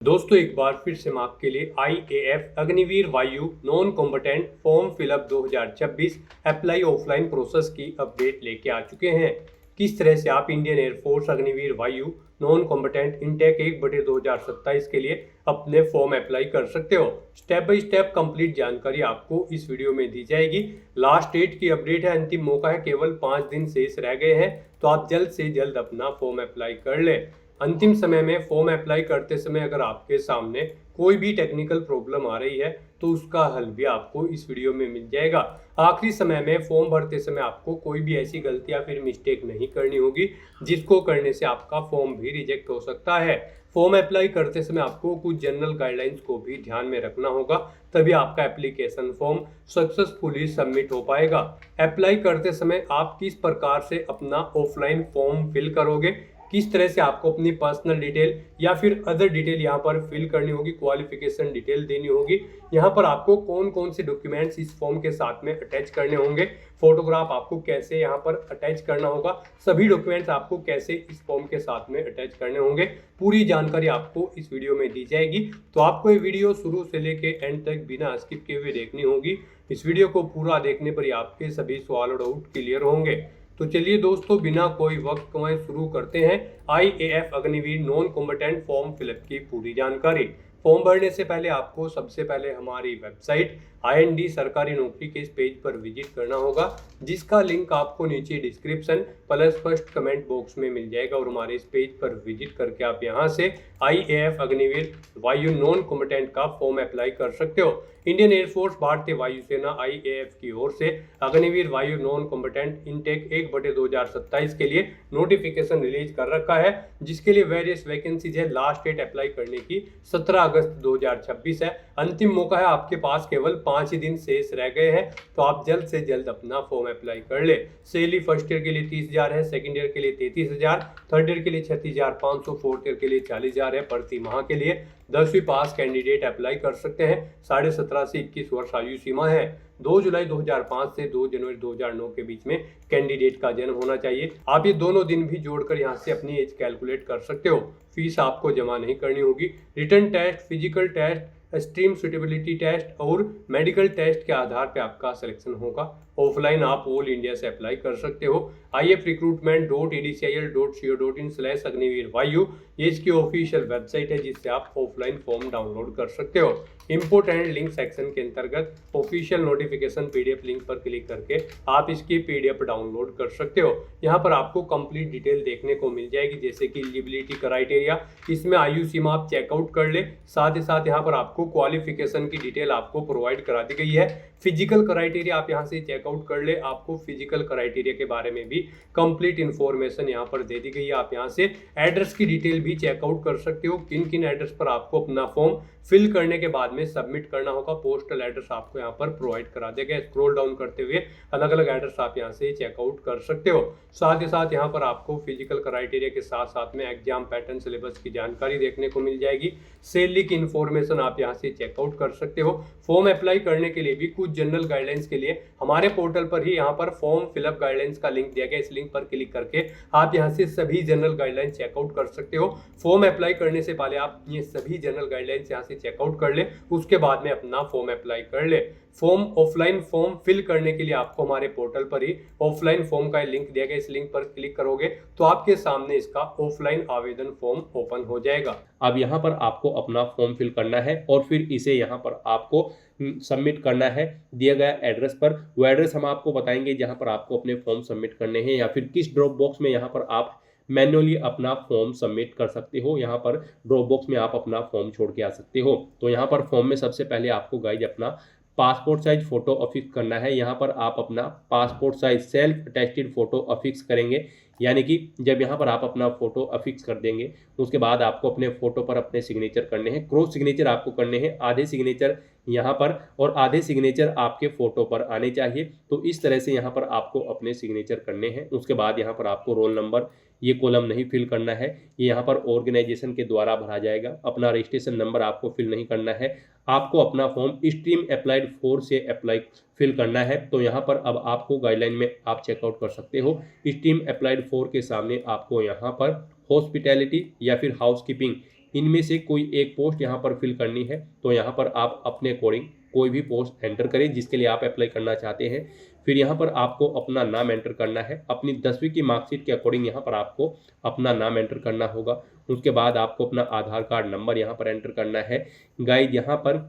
दोस्तों एक बार फिर से मैं आपके लिए IAF Agniveer Vayu non combatant form fill up 2026 apply offline process की अपडेट लेके आ चुके हैं। किस तरह से आप Indian air force Agniveer Vayu non कॉम्बटेंट intake 1/2027 के लिए अपने फॉर्म अप्लाई कर सकते हो। स्टेप बाय स्टेप कंप्लीट जानकारी आपको इस वीडियो में दी जाएगी। लास्ट डेट की अपडेट है, अंतिम मौका है, केवल 5 दिन शेष रह गए हैं, तो आप जल्द से जल्द अपना फॉर्म अप्लाई कर ले। अंतिम समय में फॉर्म अप्लाई करते समय अगर आपके सामने कोई भी टेक्निकल प्रॉब्लम आ रही है तो उसका हल भी आपको इस वीडियो में मिल जाएगा। आखिरी समय में फॉर्म भरते समय आपको कोई भी ऐसी गलती या फिर मिस्टेक नहीं करनी होगी जिसको करने से आपका फॉर्म भी रिजेक्ट हो सकता है। फॉर्म अप्लाई करते समय आपको कुछ जनरल गाइडलाइंस को भी ध्यान में रखना होगा, तभी आपका एप्लीकेशन फॉर्म सक्सेसफुली सबमिट हो पाएगा। अप्लाई करते समय आप किस प्रकार से अपना ऑफलाइन फॉर्म फिल करोगे, किस तरह से आपको अपनी पर्सनल डिटेल या फिर अदर डिटेल यहाँ पर फिल करनी होगी, क्वालिफिकेशन डिटेल देनी होगी, यहाँ पर आपको कौन कौन से डॉक्यूमेंट्स इस फॉर्म के साथ में अटैच करने होंगे, फोटोग्राफ आपको कैसे यहाँ पर अटैच करना होगा, सभी डॉक्यूमेंट्स आपको कैसे इस फॉर्म के साथ में अटैच करने होंगे, पूरी जानकारी आपको इस वीडियो में दी जाएगी। तो आपको ये वीडियो शुरू से लेके एंड तक बिना स्किप किए हुए देखनी होगी। इस वीडियो को पूरा देखने पर ही आपके सभी सवाल और डाउट क्लियर होंगे। तो चलिए दोस्तों बिना कोई वक्त गंवाए शुरू करते हैं IAF Agniveer non combatant form fill up की पूरी जानकारी। फॉर्म भरने से पहले आपको सबसे पहले हमारी वेबसाइट IND सरकारी नौकरी के इस पेज पर विजिट करना होगा, जिसका लिंक आपको नीचे description plus first comment box में मिल जाएगा। और हमारे इस पेज पर विजिट करके आप यहां से IAF अग्निवीर वायु नॉन कॉम्बटेंट का फॉर्म अप्लाई कर सकते हो। इंडियन एयरफोर्स भारतीय वायुसेना IAF की ओर से अग्निवीर वायु नॉन कॉम्बटेंट इनटेक 1/2027 के लिए नोटिफिकेशन रिलीज कर रखा है, जिसके लिए वेरियस वैकेंसीज है। लास्ट डेट अप्लाई करने की 17 अगस्त 2026 है। अंतिम मौका है, आपके पास केवल 5 ही दिन शेष रह गए हैं, तो आप जल्द से जल्द अपना फॉर्म अप्लाई कर ले। सैलरी फर्स्ट ईयर के लिए 30,000 है, सेकंड ईयर के लिए 33,000, थर्ड ईयर के लिए 36,500, फोर्थ ईयर के लिए 40,000 है प्रति माह के लिए। 10वीं पास कैंडिडेट अप्लाई कर सकते हैं। 17.5 से 21 वर्ष आयु सीमा है। 2 जुलाई 2005 से 2 जनवरी 2009 के बीच में कैंडिडेट का जन्म होना चाहिए। आप ये दोनों दिन भी जोड़कर यहाँ से अपनी एज कैलकुलेट कर सकते हो। फीस आपको जमा नहीं करनी होगी। Written test, physical test, stream suitability test और मेडिकल टेस्ट के आधार पर आपका सिलेक्शन होगा। ऑफलाइन आप ऑल इंडिया से अप्लाई कर सकते हो। ifrecruitment.edcil.co.in/अग्निवीर वायु ये इसकी ऑफिशियल वेबसाइट है, जिससे आप ऑफलाइन फॉर्म डाउनलोड कर सकते हो। इंपोर्टेंट लिंक सेक्शन के अंतर्गत ऑफिशियल नोटिफिकेशन PDF लिंक पर क्लिक करके आप इसकी PDF डाउनलोड कर सकते हो। यहाँ पर आपको कंप्लीट डिटेल देखने को मिल जाएगी, जैसे कि एलिजिबिलिटी क्राइटेरिया, इसमें आयु सीमा आप चेकआउट कर ले। साथ ही साथ यहाँ पर आपको क्वालिफिकेशन की डिटेल आपको प्रोवाइड करा दी गई है। फिजिकल क्राइटेरिया आप यहाँ से चेकआउट कर ले, आपको फिजिकल क्राइटेरिया के बारे में भी कंप्लीट इन्फॉर्मेशन यहाँ पर दे दी गई है। आप यहाँ से एड्रेस की डिटेल भी चेकआउट कर सकते हो, किन किन एड्रेस पर आपको अपना फॉर्म फिल करने के बाद में सबमिट करना होगा। पोस्टल एड्रेस आपको यहाँ पर प्रोवाइड करा देगा। स्क्रॉल डाउन करते हुए अलग अलग एड्रेस आप यहाँ से चेकआउट कर सकते हो। साथ ही साथ यहाँ पर आपको फिजिकल क्राइटेरिया के साथ साथ में एग्जाम पैटर्न, सिलेबस की जानकारी देखने को मिल जाएगी। सैलरी की इन्फॉर्मेशन आप यहाँ से चेकआउट कर सकते हो। फॉर्म अप्लाई करने के लिए भी कुछ जनरल गाइडलाइंस के लिए हमारे पोर्टल पर ही यहाँ पर फॉर्म फिलअप गाइडलाइंस का लिंक दिया गया। इस लिंक पर क्लिक करके आप यहाँ से सभी जनरल गाइडलाइंस चेकआउट कर सकते हो। फॉर्म अप्लाई करने से पहले आप ये सभी जनरल गाइडलाइंस यहाँ से चेकआउट कर ले, उसके बाद में अपना फॉर्म अप्लाई कर ले। फॉर्म ऑफलाइन फॉर्म फिल करने के लिए आपको हमारे पोर्टल पर ही ऑफलाइन फॉर्म का लिंक दिया गया। इस लिंक पर क्लिक करोगे तो आपके सामने इसका ऑफलाइन आवेदन फॉर्म ओपन हो जाएगा। अब यहाँ पर आपको अपना फॉर्म फिल करना है और फिर इसे यहाँ पर आपको सबमिट करना है दिया गया एड्रेस पर। वो एड्रेस हम आपको बताएंगे जहाँ पर आपको अपने फॉर्म सबमिट करने हैं, या फिर किस ड्रॉप बॉक्स में यहाँ पर आप मैन्युअली अपना फॉर्म सबमिट कर सकते हो। यहाँ पर ड्रॉप बॉक्स में आप अपना फॉर्म छोड़ के आ सकते हो। तो यहाँ पर फॉर्म में सबसे पहले आपको गाइज अपना पासपोर्ट साइज फोटो अफिक्स करना है। यहाँ पर आप अपना passport size self attested photo affix करेंगे, यानी कि जब यहाँ पर आप अपना फोटो अफिक्स कर देंगे उसके बाद आपको अपने फोटो पर अपने सिग्नेचर करने हैं। क्रॉस सिग्नेचर आपको करने हैं, आधे सिग्नेचर यहाँ पर और आधे सिग्नेचर आपके फोटो पर आने चाहिए। तो इस तरह से यहाँ पर आपको अपने सिग्नेचर करने हैं। उसके बाद यहाँ पर आपको रोल नंबर, ये कॉलम नहीं फिल करना है, ये यहाँ पर ऑर्गेनाइजेशन के द्वारा भरा जाएगा। अपना रजिस्ट्रेशन नंबर आपको फिल नहीं करना है। आपको अपना फॉर्म स्ट्रीम अप्लाइड 4 से अप्लाई फिल करना है। तो यहाँ पर अब आपको गाइडलाइन में आप चेकआउट कर सकते हो। स्ट्रीम अप्लाइड 4 के सामने आपको यहाँ पर हॉस्पिटैलिटी या फिर हाउसकीपिंग इनमें से कोई एक पोस्ट यहाँ पर फिल करनी है। तो यहाँ पर आप अपने अकॉर्डिंग कोई भी पोस्ट एंटर करें जिसके लिए आप अप्लाई करना चाहते हैं। फिर यहाँ पर आपको अपना नाम एंटर करना है। अपनी 10वीं की मार्कशीट के अकॉर्डिंग यहाँ पर आपको अपना नाम एंटर करना होगा। उसके बाद आपको अपना आधार कार्ड नंबर यहाँ पर एंटर करना है। गाइज यहाँ पर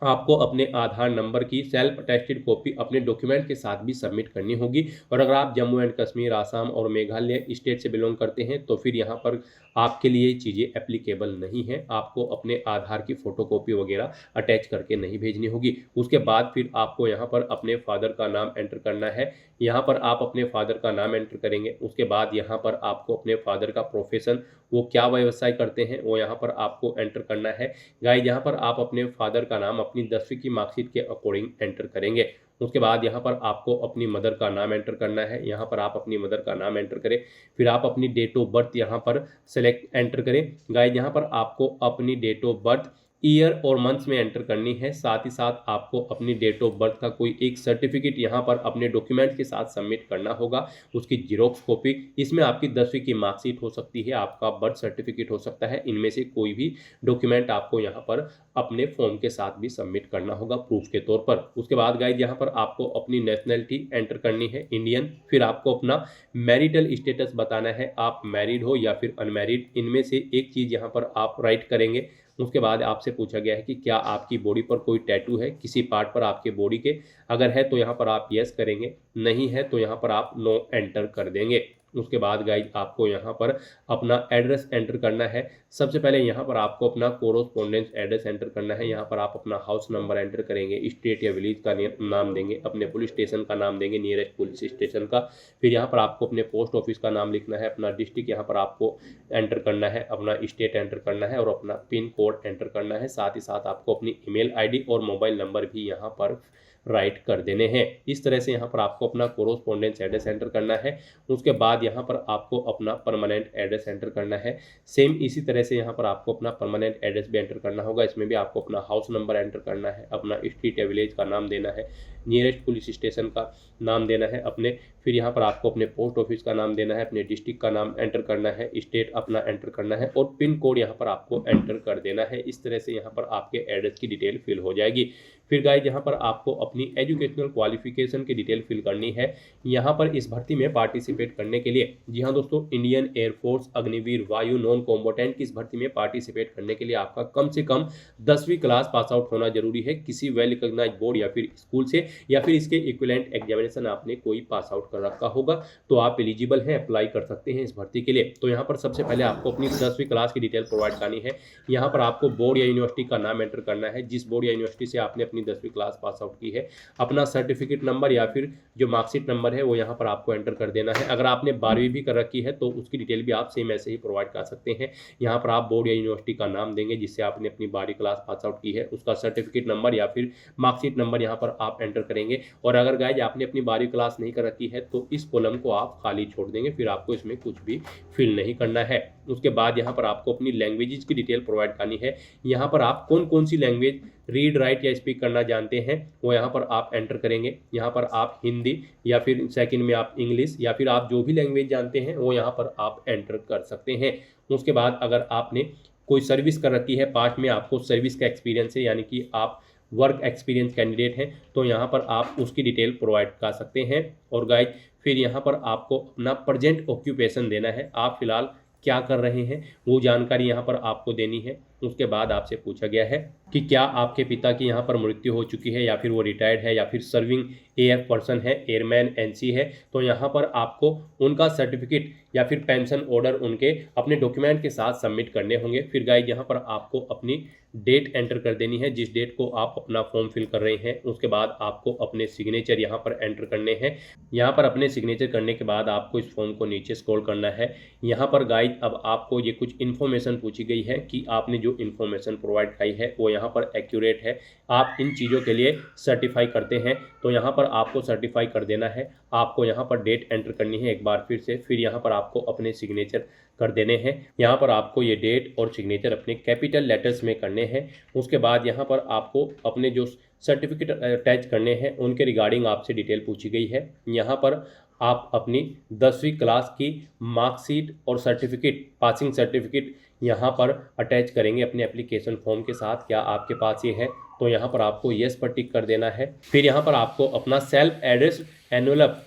आपको अपने आधार नंबर की सेल्फ अटेस्टेड कॉपी अपने डॉक्यूमेंट के साथ भी सबमिट करनी होगी। और अगर आप जम्मू एंड कश्मीर, आसाम और मेघालय स्टेट से बिलोंग करते हैं तो फिर यहाँ पर आपके लिए चीज़ें एप्लीकेबल नहीं है। आपको अपने आधार की फ़ोटोकॉपी वगैरह अटैच करके नहीं भेजनी होगी। उसके बाद फिर आपको यहाँ पर अपने फादर का नाम एंटर करना है। यहाँ पर आप अपने फादर का नाम एंटर करेंगे। उसके बाद यहाँ पर आपको अपने फादर का प्रोफेशन, वो क्या व्यवसाय करते हैं, वो यहाँ पर आपको एंटर करना है। गाइस यहाँ पर आप अपने फादर का नाम अपनी 10वीं की मार्कशीट के अकॉर्डिंग एंटर करेंगे। उसके बाद यहाँ पर आपको अपनी मदर का नाम एंटर करना है। यहाँ पर आप अपनी मदर का नाम एंटर करें। फिर आप अपनी डेट ऑफ बर्थ यहाँ पर सेलेक्ट एंटर करें। गाइस यहाँ पर आपको अपनी डेट ऑफ बर्थ ईयर और मंथ्स में एंटर करनी है। साथ ही साथ आपको अपनी डेट ऑफ बर्थ का कोई एक सर्टिफिकेट यहाँ पर अपने डॉक्यूमेंट के साथ सबमिट करना होगा, उसकी जीरोक्स कॉपी। इसमें आपकी 10वीं की मार्कशीट हो सकती है, आपका बर्थ सर्टिफिकेट हो सकता है। इनमें से कोई भी डॉक्यूमेंट आपको यहाँ पर अपने फॉर्म के साथ भी सबमिट करना होगा प्रूफ के तौर पर। उसके बाद गाइस यहाँ पर आपको अपनी नेशनैलिटी एंटर करनी है, इंडियन। फिर आपको अपना मैरिटल स्टेटस बताना है, आप मैरिड हो या फिर अनमैरिड। इनमें से एक चीज़ यहाँ पर आप राइट करेंगे। उसके बाद आपसे पूछा गया है कि क्या आपकी बॉडी पर कोई टैटू है किसी पार्ट पर आपके बॉडी के। अगर है तो यहाँ पर आप यस करेंगे, नहीं है तो यहाँ पर आप नो एंटर कर देंगे। उसके बाद गाइज आपको यहाँ पर अपना एड्रेस एंटर करना है। सबसे पहले यहाँ पर आपको अपना कोरोस्पोंडेंस एड्रेस एंटर करना है। यहाँ पर आप अपना हाउस नंबर एंटर करेंगे, स्टेट या विलेज का नाम देंगे, अपने पुलिस स्टेशन का नाम देंगे, नियरेस्ट पुलिस स्टेशन का। फिर यहाँ पर आपको अपने पोस्ट ऑफिस का नाम लिखना है, अपना डिस्ट्रिक्ट यहाँ पर आपको एंटर करना है, अपना स्टेट एंटर करना है और अपना पिन कोड एंटर करना है। साथ ही साथ आपको अपनी ईमेल आईडी और मोबाइल नंबर भी यहाँ पर राइट कर देने हैं। इस तरह से यहाँ पर आपको अपना कोरोस्पोंडेंस एड्रेस एंटर करना है। उसके बाद यहाँ पर आपको अपना परमानेंट एड्रेस एंटर करना है। सेम इसी तरह से यहाँ पर आपको अपना परमानेंट एड्रेस भी एंटर करना होगा। इसमें भी आपको अपना हाउस नंबर एंटर करना है, अपना स्ट्रीट या विलेज का नाम देना है, नियरेस्ट पुलिस स्टेशन का नाम देना है अपने। फिर यहाँ पर आपको अपने पोस्ट ऑफिस का नाम देना है, अपने डिस्ट्रिक्ट का नाम एंटर करना है, स्टेट अपना एंटर करना है और पिन कोड यहाँ पर आपको एंटर कर देना है। इस तरह से यहाँ पर आपके एड्रेस की डिटेल फिल हो जाएगी। फिर गाइस यहाँ पर आपको अपनी एजुकेशनल क्वालिफिकेशन की डिटेल फिल करनी है यहाँ पर इस भर्ती में पार्टिसिपेट करने के लिए। जी हाँ दोस्तों, Indian air force Agniveer Vayu non combatant की इस भर्ती में पार्टिसिपेट करने के लिए आपका कम से कम 10वीं क्लास पास आउट होना जरूरी है, किसी वेल रिकॉग्नाइज्ड बोर्ड या फिर स्कूल से, या फिर इसके इक्विवेलेंट एग्जामिनेशन आपने कोई पास आउट कर रखा होगा तो आप एलिजिबल हैं, अप्लाई कर सकते हैं इस भर्ती के लिए। तो यहाँ पर सबसे पहले आपको अपनी 10वीं क्लास की डिटेल प्रोवाइड करनी है। यहाँ पर आपको बोर्ड या यूनिवर्सिटी का नाम एंटर करना है, जिस बोर्ड या यूनिवर्सिटी से आपने अपनी 10वीं क्लास पास आउट की है। अपना सर्टिफिकेट नंबर या फिर जो मार्कशीट नंबर है वो यहाँ पर आपको एंटर कर देना है। अगर आपने 12वीं भी कर रखी है तो उसकी डिटेल भी आप सेम ऐसे ही प्रोवाइड कर सकते हैं। यहाँ पर आप बोर्ड या यूनिवर्सिटी का नाम देंगे जिससे आपने अपनी 12वीं क्लास पास आउट की है, उसका सर्टिफिकेट नंबर या फिर मार्कशीट नंबर यहाँ पर आप एंटर करेंगे। और अगर गाइज आपने अपनी 12वीं क्लास नहीं कर रखी है तो इस कॉलम को आप खाली छोड़ देंगे, फिर आपको इसमें कुछ भी फिल नहीं करना है। उसके बाद यहाँ पर आपको अपनी लैंग्वेजेस की डिटेल प्रोवाइड करनी है। यहाँ पर आप कौन कौन सी लैंग्वेज रीड, राइट या स्पीक करना जानते हैं वो यहाँ पर आप एंटर करेंगे। यहाँ पर आप हिंदी या फिर सेकंड में आप इंग्लिश या फिर आप जो भी लैंग्वेज जानते हैं वो यहाँ पर आप एंटर कर सकते हैं। उसके बाद अगर आपने कोई सर्विस कर रखी है, पास्ट में आपको सर्विस का एक्सपीरियंस है यानी कि आप वर्क एक्सपीरियंस कैंडिडेट हैं तो यहाँ पर आप उसकी डिटेल प्रोवाइड कर सकते हैं। और गाइज फिर यहाँ पर आपको अपना प्रेजेंट ऑक्यूपेशन देना है, आप फिलहाल क्या कर रहे हैं वो जानकारी यहाँ पर आपको देनी है। उसके बाद आपसे पूछा गया है कि क्या आपके पिता की यहाँ पर मृत्यु हो चुकी है या फिर वो रिटायर्ड है या फिर सर्विंग एएफ पर्सन है, एयरमैन, एनसी है, तो यहाँ पर आपको उनका सर्टिफिकेट या फिर पेंशन ऑर्डर उनके अपने डॉक्यूमेंट के साथ सबमिट करने होंगे। फिर गाइस यहाँ पर आपको अपनी डेट एंटर कर देनी है, जिस डेट को आप अपना फॉर्म फिल कर रहे हैं। उसके बाद आपको अपने सिग्नेचर यहाँ पर एंटर करने हैं। यहाँ पर अपने सिग्नेचर करने के बाद आपको इस फॉर्म को नीचे स्क्रॉल करना है। यहाँ पर गाइस अब आपको ये कुछ इन्फॉर्मेशन पूछी गई है कि आपने जो इन्फॉर्मेशन प्रोवाइड की है वो यहाँ पर एक्यूरेट है, आप इन चीज़ों के लिए सर्टिफाई करते हैं तो यहाँ पर आपको सर्टिफाई कर देना है। आपको यहाँ पर डेट एंटर करनी है एक बार फिर से, फिर यहाँ पर आपको अपने सिग्नेचर कर देने हैं। यहाँ पर आपको ये डेट और सिग्नेचर अपने कैपिटल लेटर्स में करने हैं। उसके बाद यहाँ पर आपको अपने जो सर्टिफिकेट अटैच करने हैं उनके रिगार्डिंग आपसे डिटेल पूछी गई है। यहाँ पर आप अपनी 10वीं क्लास की मार्कशीट और सर्टिफिकेट, पासिंग सर्टिफिकेट यहाँ पर अटैच करेंगे अपने एप्लीकेशन फॉर्म के साथ। क्या आपके पास ये है? तो यहाँ पर आपको येस पर टिक कर देना है। फिर यहाँ पर आपको अपना सेल्फ एड्रेस एनवलप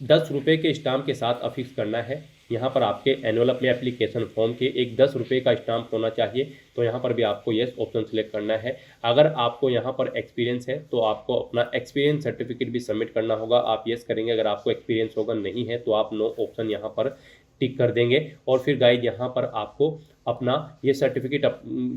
10 रुपये के स्टाम्प के साथ अफिक्स करना है। यहाँ पर आपके एनवलप में एप्लीकेशन फॉर्म के एक 10 रुपये का स्टाम्प होना चाहिए, तो यहाँ पर भी आपको येस ऑप्शन सेलेक्ट करना है। अगर आपको यहाँ पर एक्सपीरियंस है तो आपको अपना एक्सपीरियंस सर्टिफिकेट भी सबमिट करना होगा, आप येस करेंगे। अगर आपको एक्सपीरियंस होगा नहीं है तो आप नो ऑप्शन यहाँ पर टिक कर देंगे। और फिर गाइज यहाँ पर आपको अपना ये सर्टिफिकेट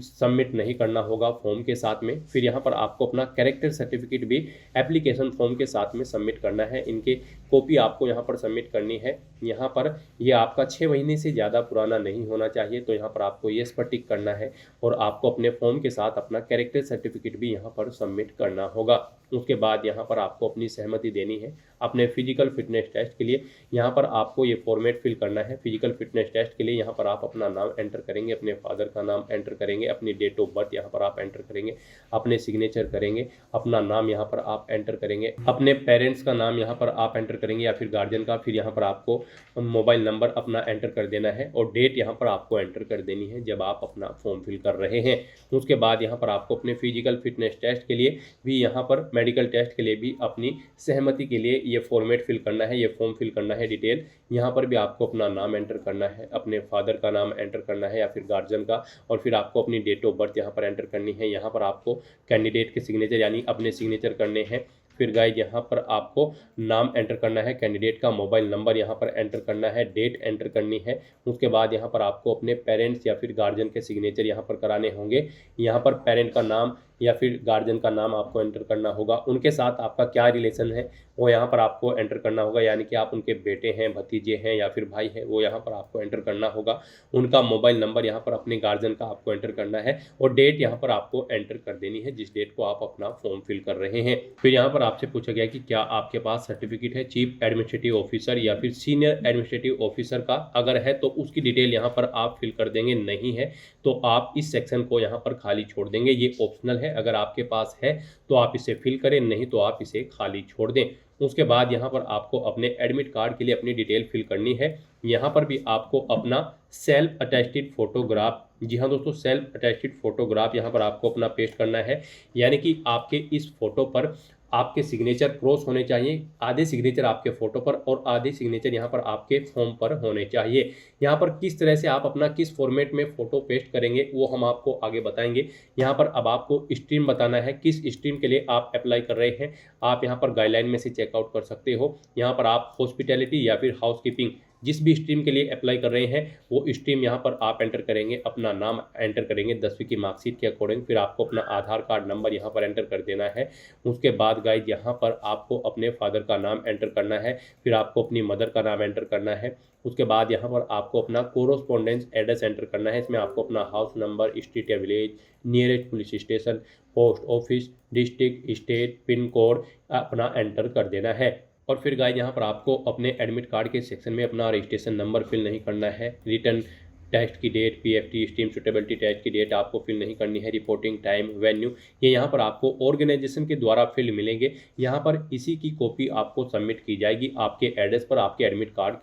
सबमिट नहीं करना होगा फॉर्म के साथ में। फिर यहाँ पर आपको अपना कैरेक्टर सर्टिफिकेट भी एप्लीकेशन फॉर्म के साथ में सबमिट करना है। इनके कॉपी आपको यहाँ पर सबमिट करनी है। यहाँ पर ये आपका 6 महीने से ज़्यादा पुराना नहीं होना चाहिए, तो यहाँ पर आपको येस पर टिक करना है। और आपको अपने फॉर्म के साथ अपना कैरेक्टर सर्टिफिकेट भी यहाँ पर सबमिट करना होगा। उसके बाद यहाँ पर आपको अपनी सहमति देनी है अपने फिजिकल फिटनेस टेस्ट के लिए। यहाँ पर आपको ये फॉर्मेट फिल करना है। फिजिकल फिटनेस टेस्ट के लिए यहाँ पर आप अपना नाम एंटर करेंगे, अपने फादर का नाम एंटर करेंगे, अपनी डेट ऑफ बर्थ यहाँ पर आप एंटर करेंगे, अपने सिग्नेचर करेंगे, अपना नाम यहाँ पर आप एंटर करेंगे, अपने पेरेंट्स का नाम यहाँ पर आप एंटर करेंगे या फिर गार्जियन का। फिर यहाँ पर आपको मोबाइल नंबर अपना एंटर कर देना है और डेट यहाँ पर आपको एंटर कर देनी है जब आप अपना फॉर्म फिल कर रहे हैं। उसके बाद यहाँ पर आपको अपने फिजिकल फिटनेस टेस्ट के लिए भी, यहाँ पर मेडिकल टेस्ट के लिए भी अपनी सहमति के लिए ये फॉर्मेट फिल करना है, ये फॉर्म फिल करना है डिटेल। यहाँ पर भी आपको अपना नाम एंटर करना है, अपने फादर का नाम एंटर करना है या फिर गार्जियन का, और फिर आपको अपनी डेट ऑफ बर्थ यहाँ पर एंटर करनी है। यहाँ पर आपको कैंडिडेट के सिग्नेचर यानी अपने सिग्नेचर करने हैं। फिर गाइज यहाँ पर आपको नाम एंटर करना है, कैंडिडेट का मोबाइल नंबर यहाँ पर एंटर करना है, डेट एंटर करनी है। उसके बाद यहाँ पर आपको अपने पेरेंट्स या फिर गार्जियन के सिग्नेचर यहाँ पर कराने होंगे। यहाँ पर पेरेंट का नाम या फिर गार्जियन का नाम आपको एंटर करना होगा। उनके साथ आपका क्या रिलेशन है वो यहाँ पर आपको एंटर करना होगा, यानी कि आप उनके बेटे हैं, भतीजे हैं या फिर भाई हैं, वो यहाँ पर आपको एंटर करना होगा। उनका मोबाइल नंबर यहाँ पर अपने गार्जियन का आपको एंटर करना है और डेट यहाँ पर आपको एंटर कर देनी है जिस डेट को आप अपना फॉर्म फिल कर रहे हैं। फिर यहाँ पर आपसे पूछा गया कि क्या आपके पास सर्टिफिकेट है चीफ एडमिनिस्ट्रेटिव ऑफिसर या फिर सीनियर एडमिनिस्ट्रेटिव ऑफिसर का। अगर है तो उसकी डिटेल यहाँ पर आप फिल कर देंगे, नहीं है तो आप इस सेक्शन को यहाँ पर खाली छोड़ देंगे। ये ऑप्शनल है, अगर आपके पास है तो आप इसे फिल करें, नहीं तो आप इसे खाली छोड़ दें। उसके बाद यहाँ पर आपको अपने एडमिट कार्ड के लिए अपनी डिटेल फिल करनी है। यहाँ पर भी आपको अपना सेल्फ अटेस्टेड फोटोग्राफ, जी हाँ दोस्तों, सेल्फ अटेस्टेड फोटोग्राफ यहाँ पर आपको अपना पेस्ट करना है, यानी कि आपके इस फोटो पर आपके सिग्नेचर क्रॉस होने चाहिए। आधे सिग्नेचर आपके फोटो पर और आधे सिग्नेचर यहाँ पर आपके फॉर्म पर होने चाहिए। यहाँ पर किस तरह से आप अपना किस फॉर्मेट में फोटो पेस्ट करेंगे वो हम आपको आगे बताएंगे। यहाँ पर अब आपको स्ट्रीम बताना है, किस स्ट्रीम के लिए आप अप्लाई कर रहे हैं। आप यहाँ पर गाइडलाइन में से चेकआउट कर सकते हो। यहाँ पर आप हॉस्पिटैलिटी या फिर हाउसकीपिंग जिस भी स्ट्रीम के लिए अप्लाई कर रहे हैं वो स्ट्रीम यहाँ पर आप एंटर करेंगे, अपना नाम एंटर करेंगे 10वीं की मार्कशीट के अकॉर्डिंग। फिर आपको अपना आधार कार्ड नंबर यहाँ पर एंटर कर देना है। उसके बाद गाइज यहाँ पर आपको अपने फादर का नाम एंटर करना है, फिर आपको अपनी मदर का नाम एंटर करना है। उसके बाद यहाँ पर आपको अपना कोरोस्पोंडेंस एड्रेस एंटर करना है। इसमें आपको अपना हाउस नंबर, स्ट्रीट या village, nearest police station, post office, district, state, pin code अपना एंटर कर देना है। और फिर गाइज यहाँ पर आपको अपने एडमिट कार्ड के सेक्शन में अपना रजिस्ट्रेशन नंबर फिल नहीं करना है। रिटर्न टेस्ट की date, PFT stream suitability test की डेट आपको फिल नहीं करनी है। रिपोर्टिंग टाइम, वेन्यू, ये यहाँ पर आपको ऑर्गेनाइजेशन के द्वारा फिल मिलेंगे। यहाँ पर इसी की कॉपी आपको सबमिट की जाएगी आपके एड्रेस पर, आपके एडमिट कार्ड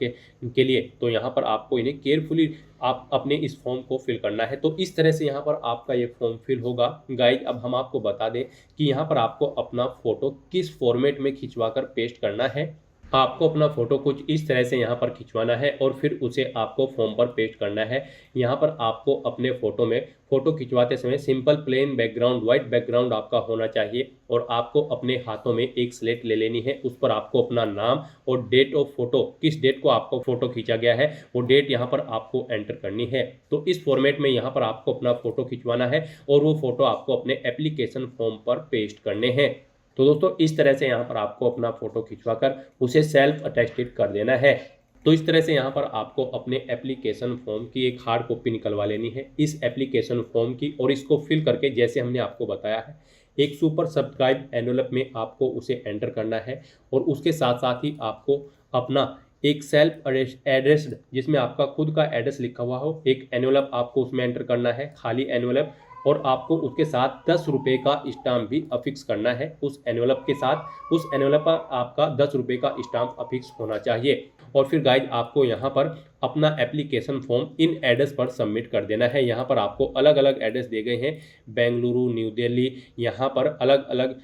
के लिए। तो यहाँ पर आपको इन्हें केयरफुली आप अपने इस फॉर्म को फिल करना है। तो इस तरह से यहाँ पर आपका ये फॉर्म फिल होगा। गाइज अब हम आपको बता दें कि यहाँ पर आपको अपना फ़ोटो किस फॉर्मेट में खिंचवा कर पेस्ट करना है। आपको अपना फ़ोटो कुछ इस तरह से यहाँ पर खिंचवाना है और फिर उसे आपको फॉर्म पर पेस्ट करना है। यहाँ पर आपको अपने फ़ोटो में फ़ोटो खिंचवाते समय simple plain background, white background आपका होना चाहिए और आपको अपने हाथों में एक स्लेट ले लेनी है। उस पर आपको अपना नाम और डेट ऑफ फोटो, किस डेट को आपको फ़ोटो खींचा गया है वो डेट यहाँ पर आपको एंटर करनी है। तो इस फॉर्मेट में यहाँ पर आपको अपना फ़ोटो खिंचवाना है और वो फ़ोटो आपको अपने एप्लीकेशन फॉर्म पर पेस्ट करने हैं। तो दोस्तों इस तरह से यहाँ पर आपको अपना फ़ोटो खिंचवाकर उसे सेल्फ अटेस्टेड कर देना है। तो इस तरह से यहाँ पर आपको अपने एप्लीकेशन फॉर्म की एक हार्ड कॉपी निकलवा लेनी है इस एप्लीकेशन फॉर्म की, और इसको फिल करके जैसे हमने आपको बताया है एक सुपर सब्सक्राइब एनवलप में आपको उसे एंटर करना है। और उसके साथ साथ ही आपको अपना एक सेल्फ एड्रेस जिसमें आपका खुद का एड्रेस लिखा हुआ हो एक एनवलप आपको उसमें एंटर करना है, खाली एनवलप, और आपको उसके साथ 10 रुपये का स्टाम्प भी अफिक्स करना है उस एनवलप के साथ। उस एनवलप पर आपका 10 रुपये का स्टाम्प अफिक्स होना चाहिए। और फिर गाइज आपको यहाँ पर अपना एप्लीकेशन फॉर्म इन एड्रेस पर सबमिट कर देना है। यहाँ पर आपको अलग अलग एड्रेस दिए गए हैं, बेंगलुरु, न्यू दिल्ली, यहाँ पर अलग अलग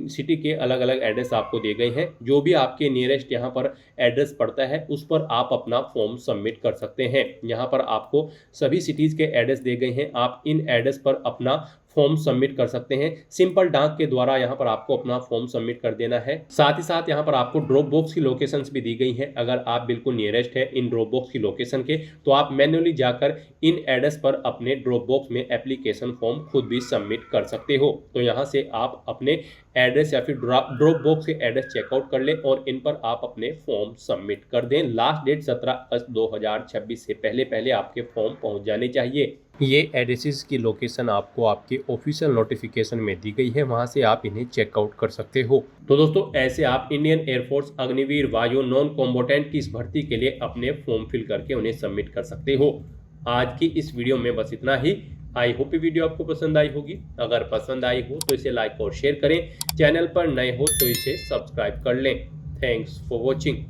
सिटी के अलग अलग एड्रेस आपको दिए गए हैं। जो भी आपके नियरेस्ट यहाँ पर एड्रेस पड़ता है उस पर आप अपना फॉर्म सबमिट कर सकते हैं। यहाँ पर आपको सभी सिटीज़ के एड्रेस दिए गए हैं, आप इन एड्रेस पर अपना फॉर्म सबमिट कर सकते हैं। सिंपल डाक के द्वारा यहाँ पर आपको अपना फॉर्म सबमिट कर देना है। साथ ही साथ यहाँ पर आपको ड्रॉप बॉक्स की लोकेशंस भी दी गई हैं। अगर आप बिल्कुल नियरेस्ट है इन ड्रॉप बॉक्स की लोकेशन के, तो आप मैन्युअली जाकर इन एड्रेस पर अपने ड्रॉप बॉक्स में एप्लीकेशन फॉर्म खुद भी सबमिट कर सकते हो। तो यहाँ से आप अपने एड्रेस या फिर ड्रॉप बॉक्स के एड्रेस चेकआउट कर लें और इन पर आप अपने फॉर्म सबमिट कर दें। लास्ट डेट 17 अगस्त 2026 से पहले आपके फॉर्म पहुंच जाने चाहिए। ये एड्रेसेस की लोकेशन आपको आपके ऑफिशियल नोटिफिकेशन में दी गई है, वहां से आप इन्हें चेकआउट कर सकते हो। तो दोस्तों, ऐसे आप Indian air force Agniveer Vayu non combatant की इस भर्ती के लिए अपने फॉर्म फिल करके उन्हें सबमिट कर सकते हो। आज की इस वीडियो में बस इतना ही। आई होप ये वीडियो आपको पसंद आई होगी। अगर पसंद आई हो तो इसे लाइक और शेयर करें। चैनल पर नए हो तो इसे सब्सक्राइब कर लें। Thanks for watching.